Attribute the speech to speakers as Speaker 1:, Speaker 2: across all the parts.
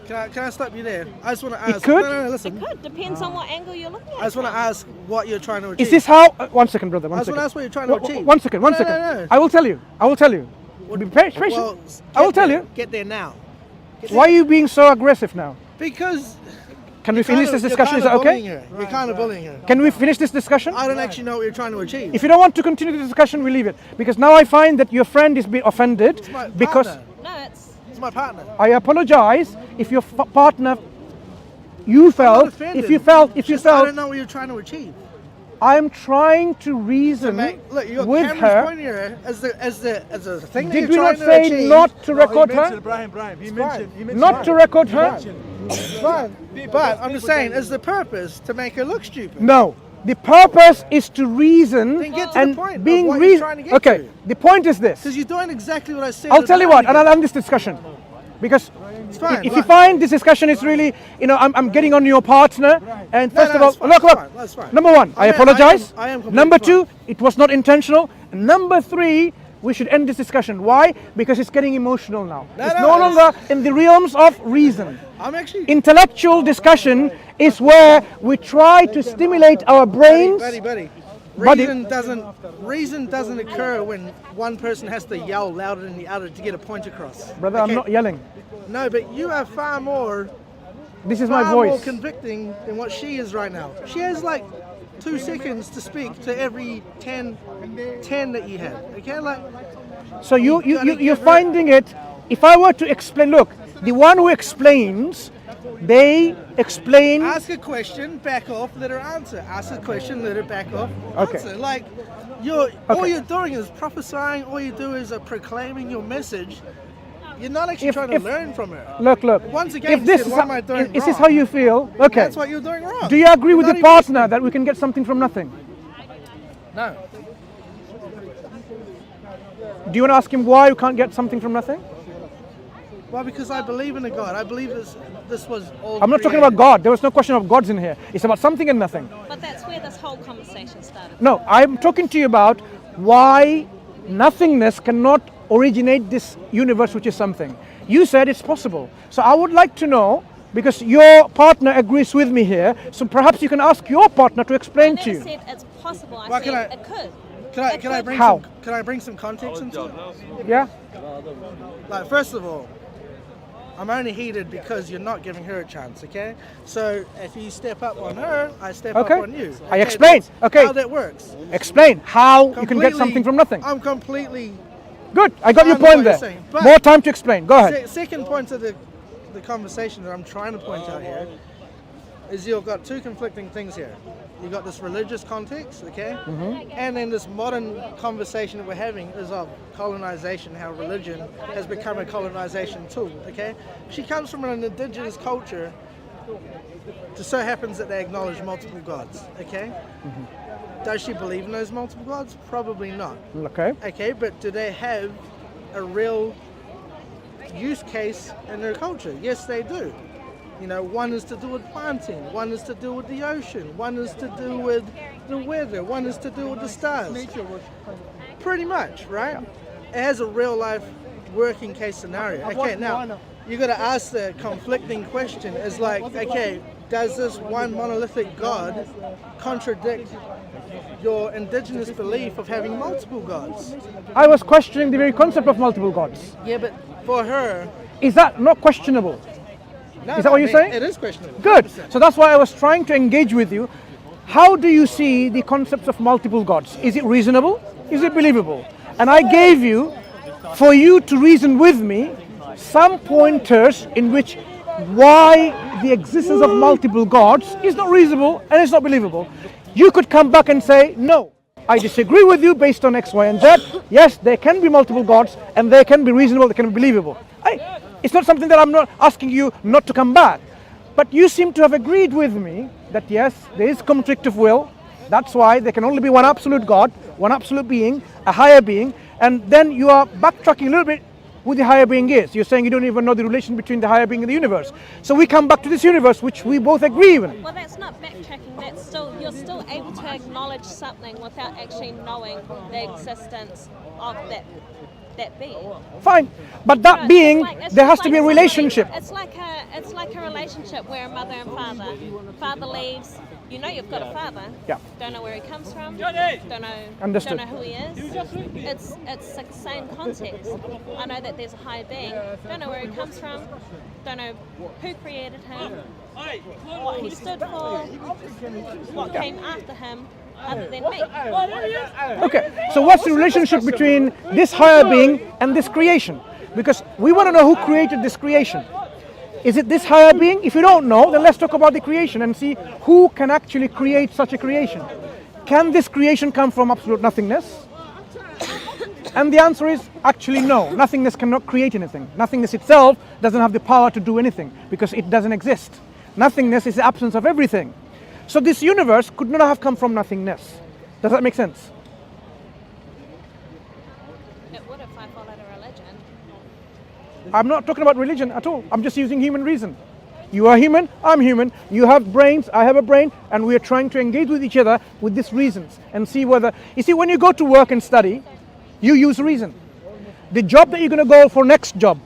Speaker 1: Can I stop you there? I just want to ask.
Speaker 2: It could.
Speaker 1: No, listen.
Speaker 3: It could. Depends on what angle you're looking at.
Speaker 1: I just want to ask what you're trying to achieve.
Speaker 2: Is this how? 1 second, brother.
Speaker 1: I just want to ask what you're trying to achieve.
Speaker 2: One second.
Speaker 1: No.
Speaker 2: I will tell you. Be patient.
Speaker 1: Well,
Speaker 2: I will tell you.
Speaker 1: Get there now.
Speaker 2: Why are you being so aggressive now?
Speaker 1: Because.
Speaker 2: Can we finish this discussion? Is that okay?
Speaker 1: You're kind of bullying her.
Speaker 2: Can we finish this discussion?
Speaker 1: I don't actually know what you're trying to achieve.
Speaker 2: If you don't want to continue the discussion, we leave it. Because now I find that your friend is being offended because
Speaker 3: No, it's
Speaker 1: my partner.
Speaker 2: I apologize if your partner, you felt, if you felt,
Speaker 1: I don't know what you're trying to achieve.
Speaker 2: I'm trying to reason
Speaker 1: Look, you got
Speaker 2: with
Speaker 1: cameras
Speaker 2: her.
Speaker 1: pointing at her as the thing that
Speaker 2: Did
Speaker 1: you're
Speaker 2: we not
Speaker 1: trying to
Speaker 2: say
Speaker 1: achieve.
Speaker 2: not to record her?
Speaker 4: Brian, he mentioned
Speaker 2: Not to record her?
Speaker 1: It's fine. But I'm just saying, is the purpose to make her look stupid?
Speaker 2: No. The purpose is to reason
Speaker 1: Then get to
Speaker 2: and
Speaker 1: the point of
Speaker 2: being
Speaker 1: what you're trying to get
Speaker 2: okay.
Speaker 1: to.
Speaker 2: The point is this.
Speaker 1: Because you're doing exactly what I said.
Speaker 2: I'll tell you what, and I'll end this discussion. Because
Speaker 1: fine,
Speaker 2: if you find this discussion is really, I'm getting on your partner, and first of all,
Speaker 1: that's fine.
Speaker 2: number one, I apologize.
Speaker 1: I am completely
Speaker 2: Number
Speaker 1: fine.
Speaker 2: two, it was not intentional. And number three, we should end this discussion. Why? Because it's getting emotional now. It's no longer in the realms of reason.
Speaker 1: I'm actually
Speaker 2: Intellectual discussion is where we try to stimulate our brains.
Speaker 1: buddy.
Speaker 2: Buddy.
Speaker 1: Reason doesn't occur when one person has to yell louder than the other to get a point across.
Speaker 2: Brother, I'm not yelling.
Speaker 1: No, but you are far more
Speaker 2: My
Speaker 1: more
Speaker 2: voice.
Speaker 1: convicting than what she is right now. She has like 2 seconds to speak to every 10 that you have. Okay, like.
Speaker 2: So you're finding it. If I were to explain, look, the one who explains, they explain.
Speaker 1: Ask a question, back off, let her answer. Ask a question, let her back off,
Speaker 2: Okay.
Speaker 1: answer. Like, all you're doing is prophesying. All you do is proclaiming your message. You're not actually trying to learn from her.
Speaker 2: Look.
Speaker 1: Once again,
Speaker 2: If this
Speaker 1: what am I doing
Speaker 2: is
Speaker 1: wrong?
Speaker 2: this how you feel? Okay.
Speaker 1: That's what you're doing wrong.
Speaker 2: Do you agree with
Speaker 1: You're
Speaker 2: your
Speaker 1: not even
Speaker 2: partner that we can get something from nothing?
Speaker 1: No.
Speaker 2: Do you want to ask him why you can't get something from nothing?
Speaker 1: Well, because I believe in a God. I believe this was all.
Speaker 2: I'm not talking about God. There was no question of gods in here. It's about something and nothing.
Speaker 3: But that's where this whole conversation started.
Speaker 2: No, I'm talking to you about why nothingness cannot originate this universe, which is something. You said it's possible. So I would like to know, because your partner agrees with me here, so perhaps you can ask your partner to explain to
Speaker 3: I
Speaker 2: you.
Speaker 3: never said it's possible. I
Speaker 1: Well,
Speaker 3: said it could.
Speaker 1: Can I bring some context into it?
Speaker 2: Yeah?
Speaker 1: Like, first of all, I'm only heated because you're not giving her a chance, okay? So if you step up on her, I step up on you.
Speaker 2: I explain.
Speaker 1: That's
Speaker 2: Okay.
Speaker 1: how that works.
Speaker 2: Explain how you can get something from nothing.
Speaker 1: I'm completely.
Speaker 2: Good. I got your
Speaker 1: I know what
Speaker 2: point
Speaker 1: you're
Speaker 2: there.
Speaker 1: saying, but-
Speaker 2: More time to explain. Go ahead.
Speaker 1: Second point of the conversation that I'm trying to point out here is you've got two conflicting things here. You've got this religious context, okay? And then this modern conversation that we're having is of colonization, how religion has become a colonization tool, okay? She comes from an indigenous culture. It just so happens that they acknowledge multiple gods, okay? Does she believe in those multiple gods? Probably not.
Speaker 2: Okay.
Speaker 1: Okay, but do they have a real use case in their culture? Yes, they do. You know, one is to do with planting, one is to do with the ocean, one is to do with the weather, one is to do with the stars. Pretty much, right? It has a real life working case scenario. Okay, now you got to ask the conflicting question is like, okay, does this one monolithic God contradict your indigenous belief of having multiple gods?
Speaker 2: I was questioning the very concept of multiple gods.
Speaker 1: Yeah, but for her,
Speaker 2: Is that not questionable?
Speaker 1: no,
Speaker 2: Is that what you're saying?
Speaker 1: It is questionable.
Speaker 2: Good.
Speaker 1: 100%.
Speaker 2: So that's why I was trying to engage with you. How do you see the concepts of multiple gods? Is it reasonable? Is it believable? And I gave you, for you to reason with me, some pointers in which why the existence of multiple gods is not reasonable and it's not believable. You could come back and say, no, I disagree with you based on X, Y, and Z. Yes, there can be multiple gods and they can be reasonable, they can be believable. It's not something that I'm not asking you not to come back. But you seem to have agreed with me that yes, there is conflict of will. That's why there can only be one absolute God, one absolute being, a higher being. And then you are backtracking a little bit who the higher being is. You're saying you don't even know the relation between the higher being and the universe. So we come back to this universe, which we both agree with.
Speaker 3: Well, that's not backtracking. That's still, you're still able to acknowledge something without actually knowing the existence of that that being.
Speaker 2: Fine. But that
Speaker 3: No,
Speaker 2: being,
Speaker 3: it's
Speaker 2: there has
Speaker 3: just
Speaker 2: to be a
Speaker 3: somebody-
Speaker 2: relationship.
Speaker 3: It's like a relationship where a mother and father. Father leaves. You know you've got a father.
Speaker 2: Yeah.
Speaker 3: Don't know where he comes from. Don't know.
Speaker 2: Understood.
Speaker 3: Don't know who he is. It's the same context. I know that there's a higher being. Don't know where he comes from. Don't know who created him. What he stood for. What came after him. Other than me.
Speaker 2: Okay, so what's the relationship between this higher being and this creation? Because we want to know who created this creation. Is it this higher being? If you don't know, then let's talk about the creation and see who can actually create such a creation. Can this creation come from absolute nothingness? And the answer is actually no. Nothingness cannot create anything. Nothingness itself doesn't have the power to do anything because it doesn't exist. Nothingness is the absence of everything. So this universe could not have come from nothingness. Does that make sense?
Speaker 3: It would if I followed a religion.
Speaker 2: I'm not talking about religion at all. I'm just using human reason. You are human, I'm human. You have brains, I have a brain, and we are trying to engage with each other with these reasons and see whether... You see, when you go to work and study, you use reason. The job that you're going to go for next job,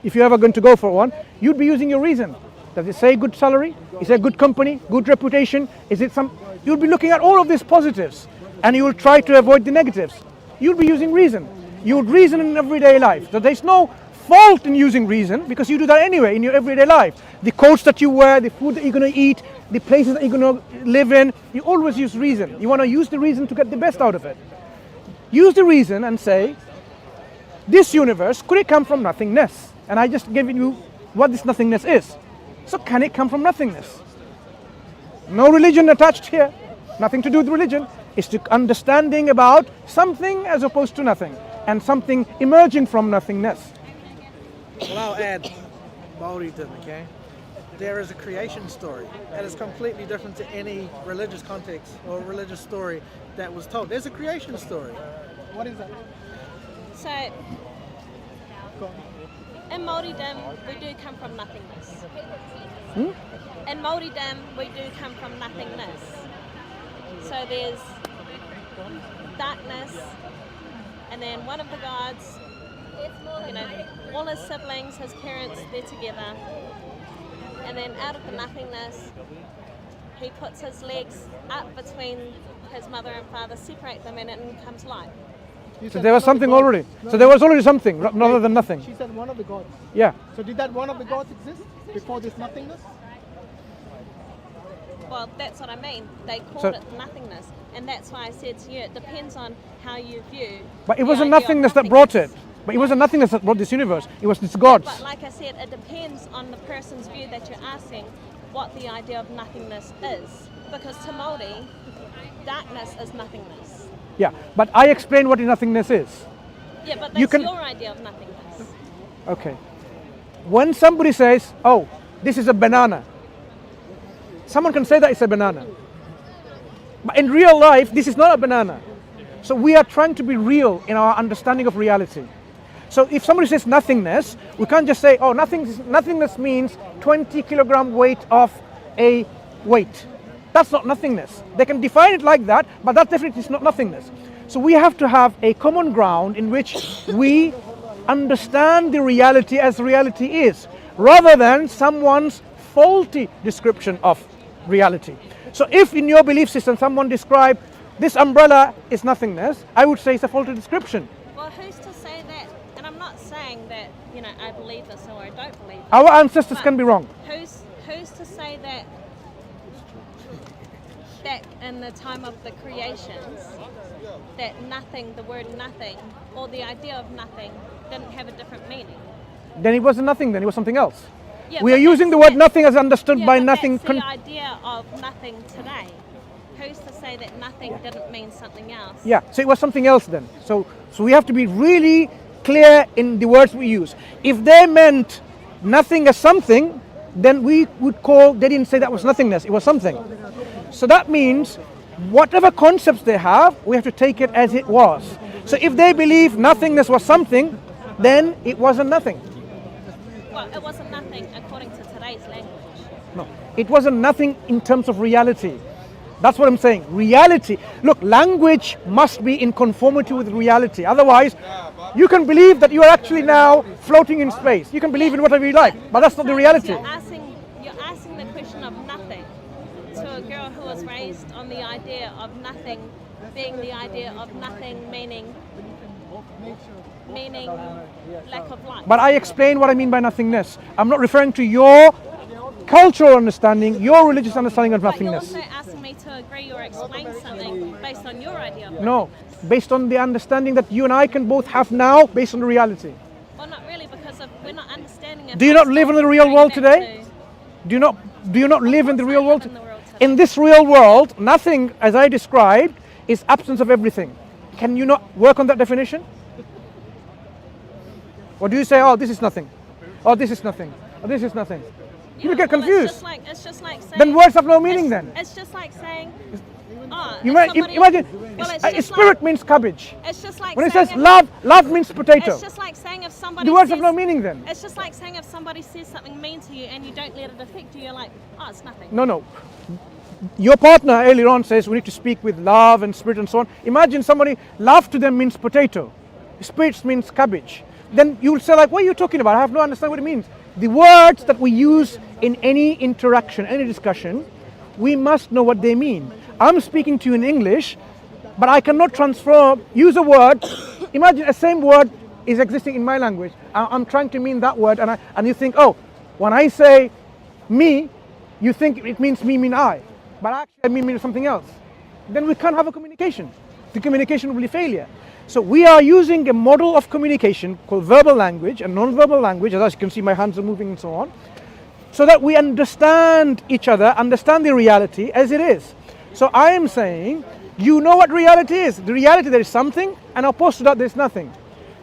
Speaker 2: if you're ever going to go for one, you'd be using your reason. Does it say good salary? Is it a good company? Good reputation? Is it some... You'll be looking at all of these positives and you will try to avoid the negatives. You'll be using reason. You would reason in everyday life. So there's no fault in using reason because you do that anyway in your everyday life. The coats that you wear, the food that you're going to eat, the places that you're going to live in, you always use reason. You want to use the reason to get the best out of it. Use the reason and say, this universe, could it come from nothingness? And I just gave you what this nothingness is. So can it come from nothingness? No religion attached here. Nothing to do with religion. It's the understanding about something as opposed to nothing. And something emerging from nothingness.
Speaker 1: Well, I'll add Maoridom, okay? There is a creation story that is completely different to any religious context or religious story that was told. There's a creation story.
Speaker 4: What is that?
Speaker 3: So, in Māoridom, we do come from nothingness. In Māoridom, we do come from nothingness. So there's darkness, and then one of the gods, you know, all his siblings, his parents, they're together. And then out of the nothingness, he puts his legs up between his mother and father, separate them, and it comes light.
Speaker 2: So there was something already. So there was already something, rather than nothing.
Speaker 4: She said one of the gods.
Speaker 2: Yeah.
Speaker 4: So did that one of the gods exist before this nothingness?
Speaker 3: Well, that's what I mean. They called it nothingness. And that's why I said to you, it depends on how you view.
Speaker 2: But it
Speaker 3: the
Speaker 2: wasn't
Speaker 3: idea of
Speaker 2: nothingness that brought it.
Speaker 3: nothingness.
Speaker 2: But it wasn't nothingness that brought this universe. It was this gods.
Speaker 3: But like I said, it depends on the person's view that you're asking what the idea of nothingness is. Because to Māori, darkness is nothingness.
Speaker 2: Yeah. But I explained what nothingness is.
Speaker 3: Yeah, but
Speaker 2: You
Speaker 3: that's
Speaker 2: can-
Speaker 3: your idea of nothingness.
Speaker 2: Okay. When somebody says, oh, this is a banana, someone can say that it's a banana. But in real life, this is not a banana. So we are trying to be real in our understanding of reality. So if somebody says nothingness, we can't just say, oh, nothingness means 20 kilogram weight of a weight. That's not nothingness. They can define it like that, but that definitely is not nothingness. So we have to have a common ground in which we understand the reality as reality is, rather than someone's faulty description of reality. So if in your belief system someone described this umbrella is nothingness, I would say it's a faulty description.
Speaker 3: Well, who's to say that? And I'm not saying that, you know, I believe this or I don't believe this.
Speaker 2: Our ancestors
Speaker 3: But
Speaker 2: can be wrong.
Speaker 3: Who's to say that back in the time of the creations, that nothing, the word nothing, or the idea of nothing didn't have a different meaning?
Speaker 2: Then it wasn't nothing, then it was something else.
Speaker 3: Yeah,
Speaker 2: We
Speaker 3: but
Speaker 2: are using the
Speaker 3: that's-
Speaker 2: word nothing as understood
Speaker 3: yeah,
Speaker 2: by
Speaker 3: but
Speaker 2: nothing.
Speaker 3: That's the idea of nothing today. Who's to say that nothing didn't mean something else?
Speaker 2: Yeah, so it was something else then. So we have to be really clear in the words we use. If they meant nothing as something, then we would call, they didn't say that was nothingness, it was something. So that means whatever concepts they have, we have to take it as it was. So if they believe nothingness was something, then it wasn't nothing.
Speaker 3: Well, it wasn't nothing according to today's language.
Speaker 2: No, it wasn't nothing in terms of reality. That's what I'm saying. Reality. Look, language must be in conformity with reality. Otherwise, You can believe that you are actually now floating in space. You can believe in whatever you like, but that's not the reality.
Speaker 3: You're asking the question of nothing to a girl who was raised on the idea of nothing being the idea of nothing, meaning lack of life.
Speaker 2: But I explain what I mean by nothingness. I'm not referring to your cultural understanding, your religious understanding of
Speaker 3: But you're
Speaker 2: nothingness.
Speaker 3: also asking me to agree or explain something based on your idea of
Speaker 2: No,
Speaker 3: nothingness.
Speaker 2: based on the understanding that you and I can both have now, based on the reality.
Speaker 3: Well, not really, because we're not understanding it.
Speaker 2: Do you not live in the real
Speaker 3: going
Speaker 2: world
Speaker 3: back
Speaker 2: today?
Speaker 3: to-
Speaker 2: Do you not live in the real world?
Speaker 3: in the world today.
Speaker 2: In this real world, nothing, as I described, is absence of everything. Can you not work on that definition? Or do you say, oh, this is nothing? Oh, this is nothing. Oh, this is nothing. You get confused.
Speaker 3: It's just like saying.
Speaker 2: Then words have no meaning then.
Speaker 3: It's just like saying.
Speaker 2: You might imagine, spirit means cabbage.
Speaker 3: It's just like
Speaker 2: When it
Speaker 3: saying
Speaker 2: says love means potato.
Speaker 3: It's just like saying if somebody.
Speaker 2: The words have
Speaker 3: says-
Speaker 2: no meaning then.
Speaker 3: It's just like saying if somebody says something mean to you and you don't let it affect you, you're like, oh, it's nothing.
Speaker 2: No. Your partner earlier on says we need to speak with love and spirit and so on. Imagine somebody, love to them means potato. Spirit means cabbage. Then you will say like, what are you talking about? I have no understanding what it means. The words that we use in any interaction, any discussion, we must know what they mean. I'm speaking to you in English, but I cannot use a word. Imagine a same word is existing in my language. I'm trying to mean that word, and you think, oh, when I say me, you think it means me, mean I. But actually I mean something else. Then we can't have a communication. The communication will be failure. So we are using a model of communication called verbal language and non-verbal language, as you can see my hands are moving and so on, so that we understand each other, understand the reality as it is. So I am saying, you know what reality is. The reality, there is something, and opposed to that there is nothing.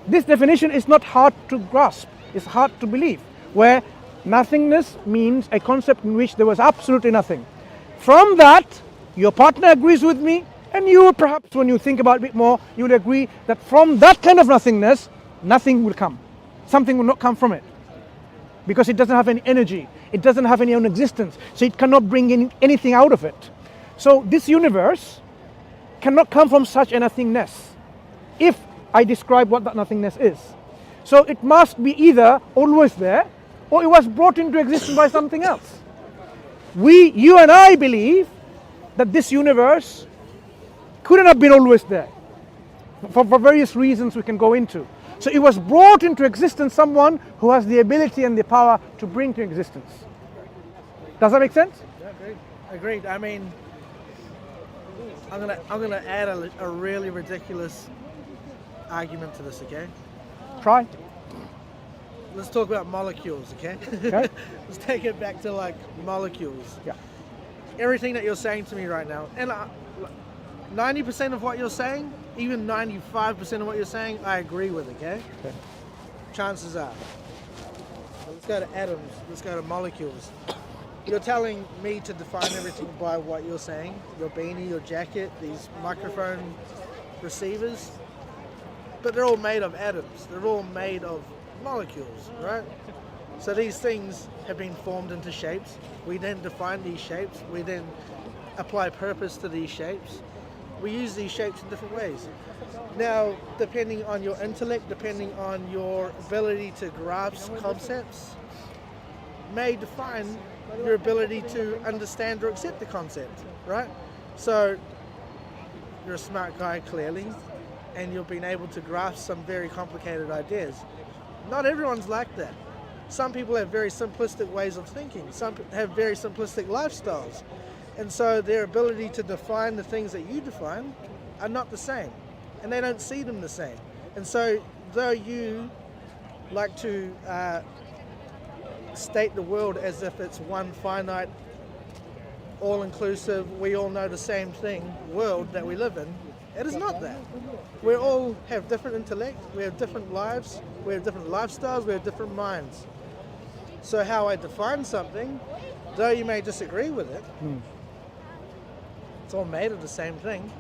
Speaker 2: This definition is not hard to grasp, it's hard to believe, where nothingness means a concept in which there was absolutely nothing. From that, your partner agrees with me, and you perhaps, when you think about it a bit more, you will agree that from that kind of nothingness, nothing will come. Something will not come from it. Because it doesn't have any energy, it doesn't have any own existence, so it cannot bring anything out of it. So this universe cannot come from such a nothingness, if I describe what that nothingness is. So it must be either always there, or it was brought into existence by something else. You and I believe that this universe couldn't have been always there, for various reasons we can go into. So it was brought into existence someone who has the ability and the power to bring to existence. Does that make sense?
Speaker 1: Yeah, agreed. I mean, I'm gonna add a really ridiculous argument to this, okay?
Speaker 2: Try.
Speaker 1: Let's talk about molecules, okay?
Speaker 2: Okay.
Speaker 1: Let's take it back to like molecules.
Speaker 2: Yeah.
Speaker 1: Everything that you're saying to me right now, and 90% of what you're saying, even 95% of what you're saying, I agree with, okay?
Speaker 2: Okay.
Speaker 1: Chances are. So let's go to atoms, let's go to molecules. You're telling me to define everything by what you're saying, your beanie, your jacket, these microphone receivers, but they're all made of atoms, they're all made of molecules, right? So these things have been formed into shapes. We then define these shapes, we then apply purpose to these shapes. We use these shapes in different ways. Now, depending on your intellect, depending on your ability to grasp concepts, may define your ability to understand or accept the concept, right? So, you're a smart guy, clearly, and you've been able to grasp some very complicated ideas. Not everyone's like that. Some people have very simplistic ways of thinking. Some have very simplistic lifestyles. And so their ability to define the things that you define are not the same. And they don't see them the same. And so though you like to state the world as if it's one finite, all-inclusive, we all know the same thing world that we live in, it is not that. We all have different intellect, we have different lives, we have different lifestyles, we have different minds. So how I define something, though you may disagree with it, it's all made of the same thing.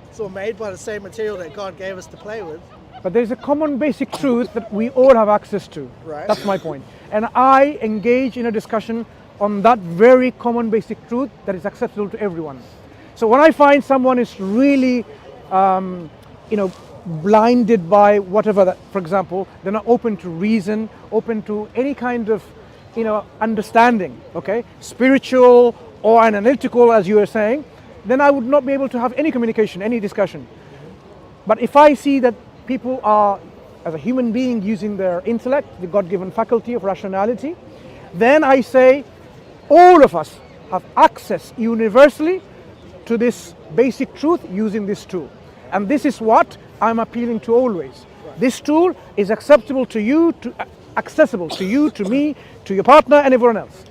Speaker 1: It's all made by the same material that God gave us to play with.
Speaker 2: But there's a common basic truth that we all have access to.
Speaker 1: Right.
Speaker 2: That's my point. And I engage in a discussion on that very common basic truth that is accessible to everyone. So when I find someone is really, blinded by whatever that, for example, they're not open to reason, open to any kind of, understanding, okay, spiritual or analytical, as you were saying, then I would not be able to have any communication, any discussion. But if I see that people are, as a human being, using their intellect, the God-given faculty of rationality, then I say all of us have access universally to this basic truth using this tool. And this is what I'm appealing to always. This tool is acceptable to you, accessible to you, to me, to your partner and everyone else.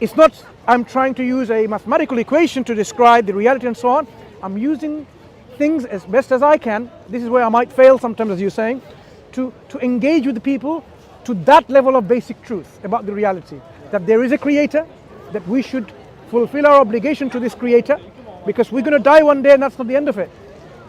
Speaker 2: It's not I'm trying to use a mathematical equation to describe the reality and so on. I'm using things as best as I can. This is where I might fail sometimes, as you're saying, to engage with the people to that level of basic truth about the reality. That there is a creator, that we should fulfill our obligation to this creator, because we're going to die one day and that's not the end of it.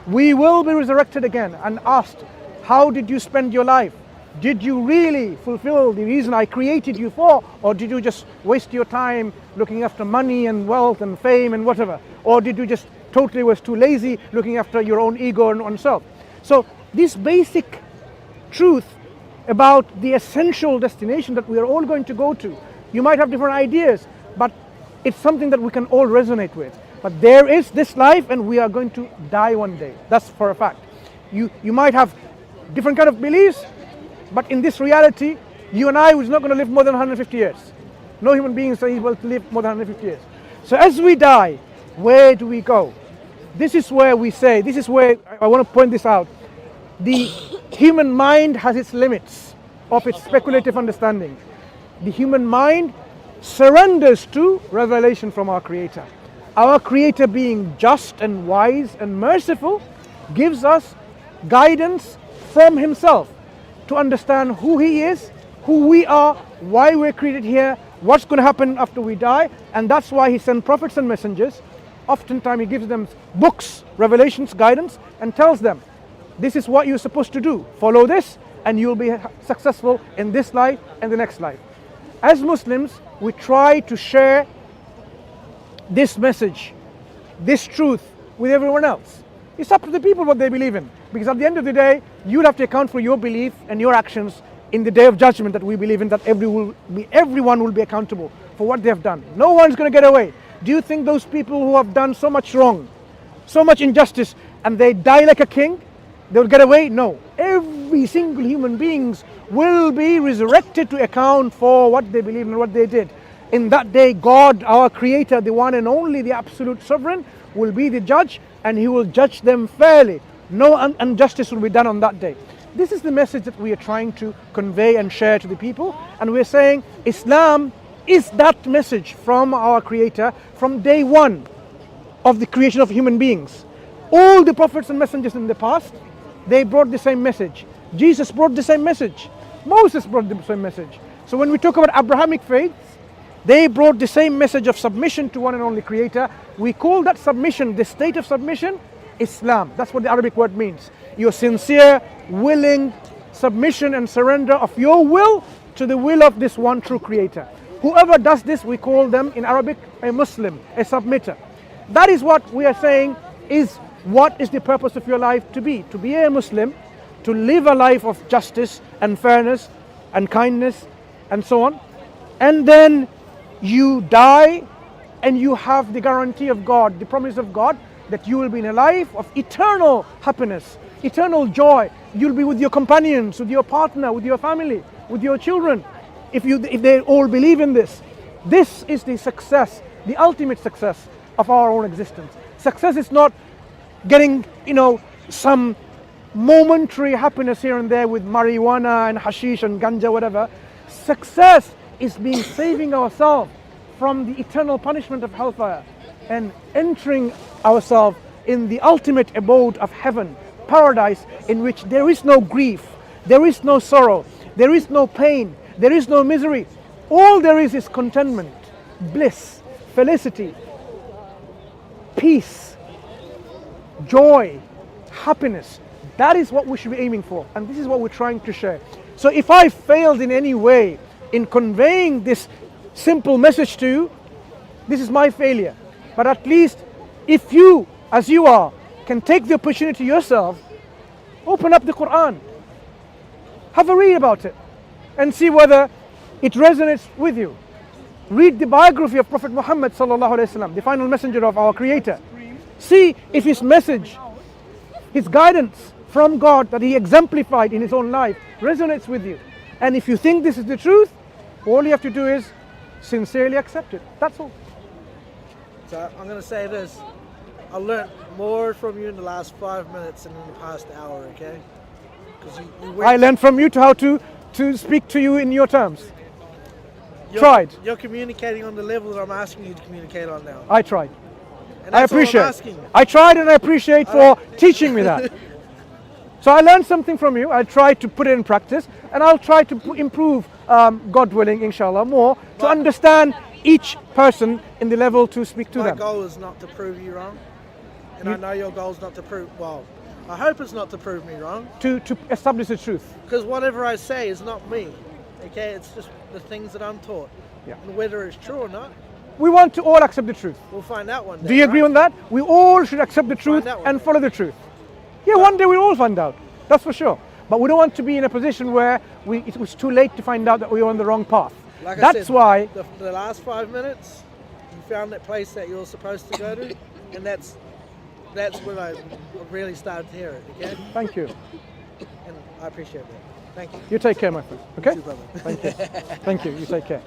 Speaker 2: We will be resurrected again and asked, how did you spend your life? Did you really fulfill the reason I created you for? Or did you just waste your time looking after money and wealth and fame and whatever? Or did you just totally was too lazy looking after your own ego and oneself? So this basic truth about the essential destination that we are all going to go to, you might have different ideas, but it's something that we can all resonate with. But there is this life and we are going to die one day. That's for a fact. You might have different kind of beliefs, but in this reality, you and I is not going to live more than 150 years. No human being is able to live more than 150 years. So as we die, where do we go? This is where we say, this is where I want to point this out. The human mind has its limits of its speculative understanding. The human mind surrenders to revelation from our Creator. Our Creator, being just and wise and merciful, gives us guidance from Himself to understand who He is, who we are, why we're created here, what's going to happen after we die. And that's why He sent prophets and messengers. Oftentimes He gives them books, revelations, guidance, and tells them, this is what you're supposed to do. Follow this and you'll be successful in this life and the next life. As Muslims, we try to share this message, this truth with everyone else. It's up to the people what they believe in. Because at the end of the day, you'll have to account for your belief and your actions in the day of judgment that we believe in, that everyone will be accountable for what they have done. No one's going to get away. Do you think those people who have done so much wrong, so much injustice, and they die like a king, they'll get away? No. Every single human beings will be resurrected to account for what they believe and what they did. In that day, God, our Creator, the one and only, the absolute sovereign, will be the judge, and He will judge them fairly. No injustice will be done on that day. This is the message that we are trying to convey and share to the people. And we're saying Islam is that message from our Creator from day one of the creation of human beings. All the prophets and messengers in the past, they brought the same message. Jesus brought the same message. Moses brought the same message. So when we talk about Abrahamic faiths, they brought the same message of submission to one and only Creator. We call that submission, the state of submission, Islam. That's what the Arabic word means. Your sincere, willing submission and surrender of your will to the will of this one true Creator. Whoever does this, we call them in Arabic a Muslim, a submitter. That is what we are saying is what is the purpose of your life to be. To be a Muslim, to live a life of justice and fairness and kindness and so on. And then you die and you have the guarantee of God, the promise of God, that you will be in a life of eternal happiness, eternal joy. You'll be with your companions, with your partner, with your family, with your children. If they all believe in this. This is the success, the ultimate success of our own existence. Success is not getting, some momentary happiness here and there with marijuana and hashish and ganja, whatever. Success is saving ourselves from the eternal punishment of hellfire and entering ourselves in the ultimate abode of heaven, paradise, in which there is no grief, there is no sorrow, there is no pain, there is no misery. All there is contentment, bliss, felicity, peace, joy, happiness. That is what we should be aiming for, and this is what we're trying to share. So if I failed in any way in conveying this simple message to you, this is my failure. But at least if you, as you are, can take the opportunity yourself Open up the Quran. Have a read about it and see whether it resonates with you. Read the biography of Prophet Muhammad sallallahu alaihi wasallam, the final messenger of our Creator. See if his message, his guidance from God that he exemplified in his own life resonates with you. And if you think this is the truth, all you have to do is sincerely accept it. That's all.
Speaker 1: So I'm going to say this. I learned more from you in the last 5 minutes than in the past hour, okay? Because
Speaker 2: I learned from you to how to speak to you in your terms.
Speaker 1: You're communicating on the level that I'm asking you to communicate on now.
Speaker 2: I tried.
Speaker 1: And
Speaker 2: I
Speaker 1: that's all I'm
Speaker 2: appreciate.
Speaker 1: asking.
Speaker 2: I tried and I appreciate for teaching me that. So I learned something from you. I'll try to put it in practice, and I'll try to improve, God willing, inshallah, more to understand each person in the level to speak to
Speaker 1: My
Speaker 2: them.
Speaker 1: goal is not to prove you wrong. And I know your goal is not to prove, well, I hope it's not to prove me wrong.
Speaker 2: To establish the truth.
Speaker 1: Because whatever I say is not me. Okay, it's just the things that I'm taught.
Speaker 2: Yeah.
Speaker 1: And whether it's true or not,
Speaker 2: We want to all accept the truth.
Speaker 1: we'll find out one day.
Speaker 2: Do you agree
Speaker 1: right?
Speaker 2: on that? We all should accept the truth
Speaker 1: Find out one
Speaker 2: and
Speaker 1: day.
Speaker 2: follow the truth. Yeah, one day we'll all find out. That's for sure. But we don't want to be in a position where it was too late to find out that we were on the wrong path.
Speaker 1: Like I
Speaker 2: That's
Speaker 1: said,
Speaker 2: why
Speaker 1: the last 5 minutes, you found that place that you're supposed to go to, and that's when I really started to hear it. Okay,
Speaker 2: Thank you.
Speaker 1: and I appreciate that. Thank you.
Speaker 2: You take care, my friend. Okay?
Speaker 1: You too, brother.
Speaker 2: Thank you. Thank you. You take care.